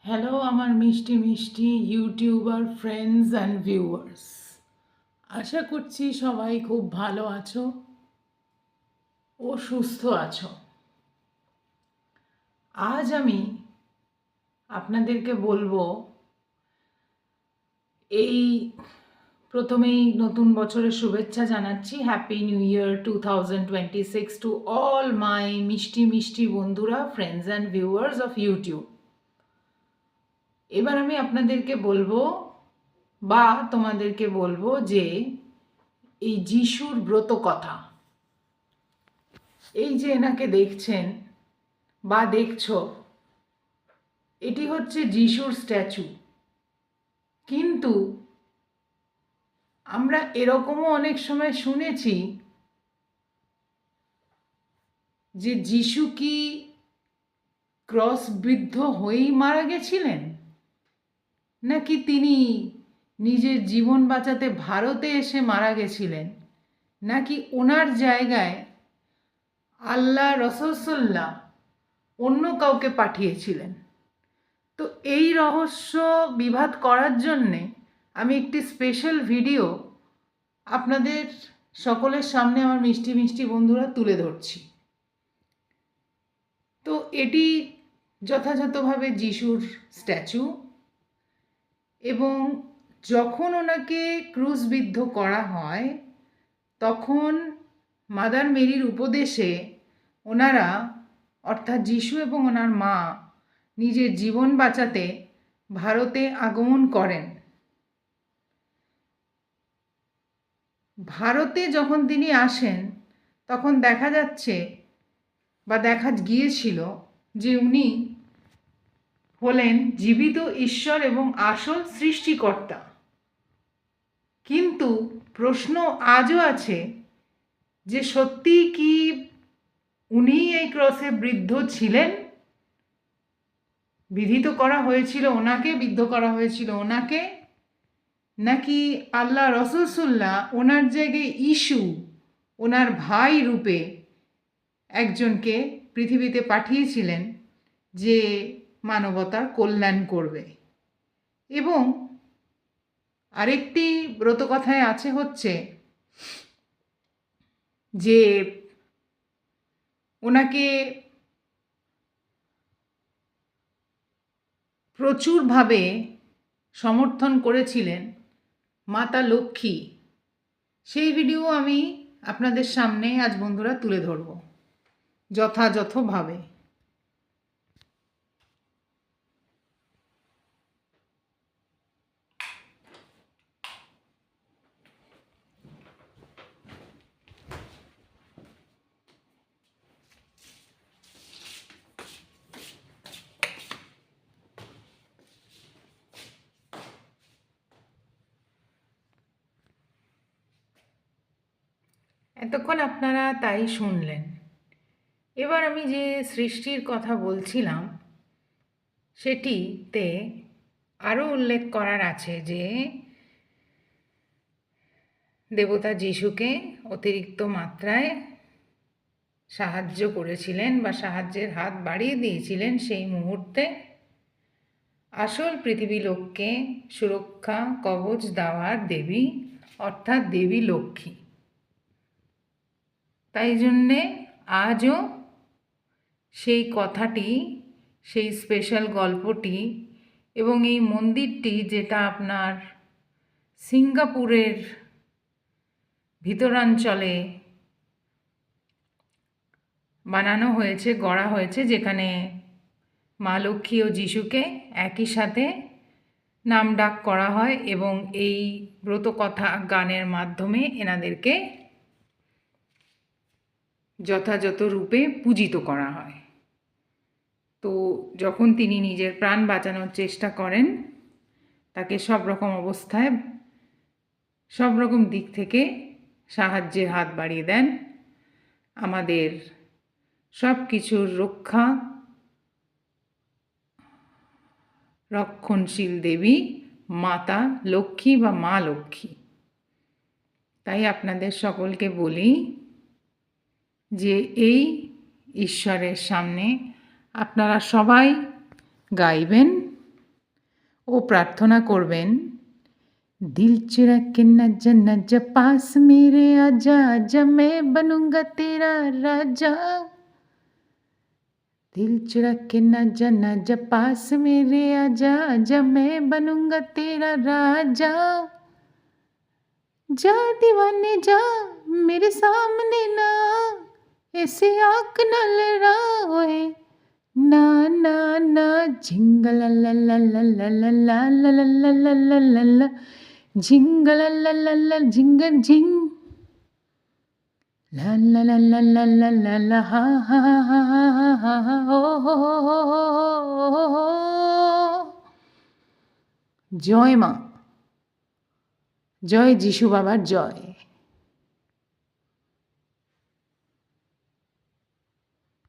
Hello আমার মিষ্টি মিষ্টি ইউটিউবার ফ্রেন্ডস অ্যান্ড ভিউয়ার্স, আশা করছি সবাই খুব ভালো আছো ও সুস্থ আছো। আজ আমি আপনাদেরকে বলবো, এই প্রথমেই নতুন বছরের শুভেচ্ছা জানাচ্ছি। Happy new year 2026 to all my মিষ্টি মিষ্টি বন্ধুরা, friends and viewers of YouTube. এবার আমি আপনাদেরকে বলবো বা তোমাদেরকে বলবো যে এই যিশুর ব্রত কথা, এই যে এনাকে দেখছেন বা দেখছো, এটি হচ্ছে যিশুর স্ট্যাচু। কিন্তু আমরা এরকমও অনেক সময় শুনেছি যে যিশু কি ক্রসবিদ্ধ হয়েই মারা গেছিলেন, নাকি তিনি নিজের জীবন বাঁচাতে ভারতে এসে মারা গেছিলেন, নাকি ওনার জায়গায় আল্লাহ রসুল্লাহ অন্য কাউকে পাঠিয়েছিলেন। তো এই রহস্য বিভাদ করার জন্যে আমি একটি স্পেশাল ভিডিও আপনাদের সকলের সামনে আমার মিষ্টি মিষ্টি বন্ধুরা তুলে ধরছি। তো এটি যথাযথভাবে যিশুর স্ট্যাচু, এবং যখন ওনাকে ক্রুশবিদ্ধ করা হয় তখন মাদার মেরির উপদেশে ওনারা, অর্থাৎ যিশু এবং ওনার মা, নিজের জীবন বাঁচাতে ভারতে আগমন করেন। ভারতে যখন তিনি আসেন তখন দেখা যাচ্ছে বা দেখা গিয়েছিল যে উনি হলেন জীবিত ঈশ্বর এবং আসল সৃষ্টিকর্তা। কিন্তু প্রশ্ন আজও আছে যে সত্যি কি উনি এই ক্রসে বিদ্ধ ছিলেন? বিধিত করা হয়েছিল ওনাকে, বিদ্ধ করা হয়েছিল ওনাকে, নাকি আল্লাহ রসুল্লাহ ওনার জায়গায় ইস্যু, ওনার ভাই রূপে একজনকে পৃথিবীতে পাঠিয়েছিলেন যে মানবতার কল্যাণ করবে। এবং আরেকটি ব্রতকথায় আছে হচ্ছে যে ওনাকে প্রচুরভাবে সমর্থন করেছিলেন মাতা লক্ষ্মী। সেই ভিডিও আমি আপনাদের সামনে আজ বন্ধুরা তুলে ধরব যথাযথভাবে। এতক্ষণ আপনারা তাই শুনলেন। এবার আমি যে সৃষ্টির কথা বলছিলাম সেটিতে আরও উল্লেখ করার আছে যে দেবতা যিশুকে অতিরিক্ত মাত্রায় সাহায্য করেছিলেন বা সাহায্যের হাত বাড়িয়ে দিয়েছিলেন সেই মুহূর্তে আসল পৃথিবী লোককে সুরক্ষা কবচ দেওয়ার দেবী, অর্থাৎ দেবী লক্ষ্মী। তাই জন্যে আজও সেই কথাটি, সেই স্পেশাল গল্পটি এবং এই মন্দিরটি, যেটা আপনার সিঙ্গাপুরের ভিতরাঞ্চলে বানানো হয়েছে, গড়া হয়েছে, যেখানে মা লক্ষ্মী ও যিশুকে একই সাথে নাম ডাক করা হয় এবং এই ব্রতকথা গানের মাধ্যমে এনাদেরকে যথাযথ রূপে পূজিত করা হয়। তো যখন তিনি নিজের প্রাণ বাঁচানোর চেষ্টা করেন, তাকে সব রকম অবস্থায়, সব রকম দিক থেকে সাহায্যের হাত বাড়িয়ে দেন আমাদের সব কিছুর রক্ষা রক্ষণশীল দেবী মাতা লক্ষ্মী বা মা লক্ষ্মী। তাই আপনাদের সকলকে বলি যে এই ঈশ্বরের সামনে আপনারা সবাই গাইবেন ও প্রার্থনা করবেন, दिल चुरा के नज नज पास मेरे आजा आजा मैं बनूंगा तेरा राजा, दिल चुरा के नज नज पास मेरे आजा आजा मैं बनूंगा तेरा राजा, जा दीवाने जा मेरे सामने ना ऐसे आंख न लड़ा ओए ना ना ना झिंगल ला ला ला ला ला ला ला ला ला ला ला ला ला झिंगल ला ला ला झिंगर झिंग ला ला ला ला ला ला ला ला हा हा हा हा हा हा हो हो हो हो हो। জয় মা, জয় যিশু বাবার জয়।